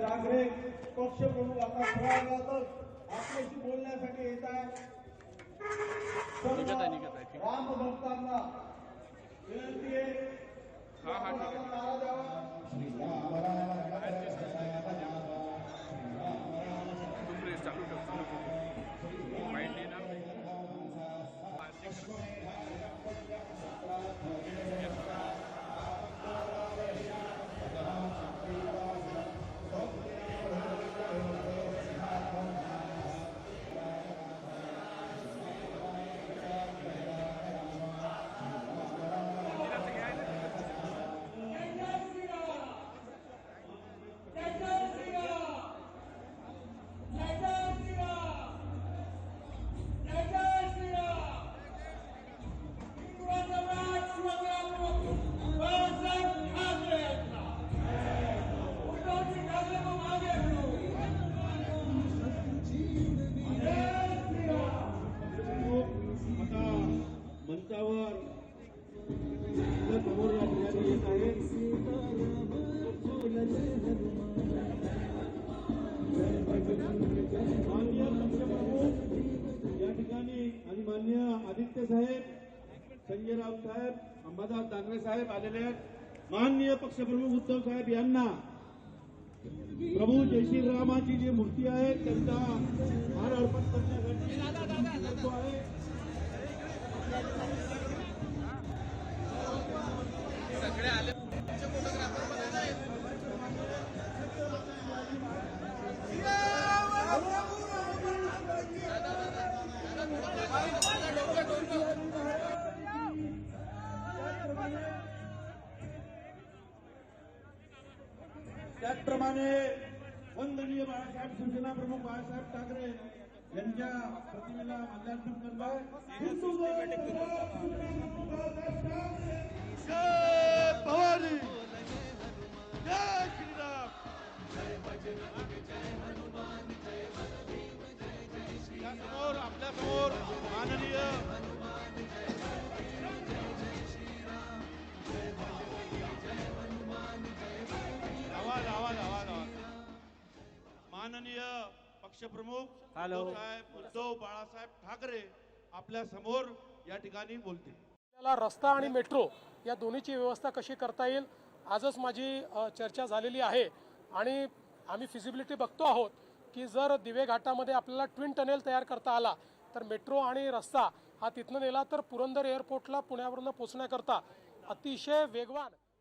ठाकरे पक्ष प्रमुख आता सभागृहातच आपल्याशी बोलण्यासाठी येत आहे. राम भक्तांना विनंती आहे नारा द्यावा. मंचावर समोर या ठिकाणी येत आहे. माननीय पक्षप्रमुख या ठिकाणी आणि माननीय आदित्य साहेब, संजय राऊत साहेब, अंबादास दानवे साहेब आलेले आहेत. माननीय पक्षप्रमुख उद्धव साहेब यांना प्रभू जय श्रीरामाची जी मूर्ती आहे त्यांचा हार अर्पण करण्यासाठी आहे. सगळे आले त्याचप्रमाणे वंदनीय बाळासाहेब शिवसेना प्रमुख बाळासाहेब ठाकरे यांच्या प्रतिमेला माल्यार्पण करणार. जय भवानी, जय श्रीराम. समोर आपल्या समोर माननीय आवाज माननीय पक्षप्रमुख साहेब उद्धव बाळासाहेब ठाकरे आपल्या समोर या ठिकाणी बोलतील. आपल्याला रस्ता आणि मेट्रो या दोन्हीची व्यवस्था कशी करता येईल आजच माझी चर्चा झालेली आहे आणि आम्ही फिजिबिलिटी बघतो आहोत की जर दिवे घाटामध्ये आपल्याला ट्विन टनेल तयार करता आला तर मेट्रो आणि रस्ता हा तिथनं नेला तर पुरंदर एअरपोर्टला पुण्यावरून पोहोचण्याकरता अतिशय वेगवान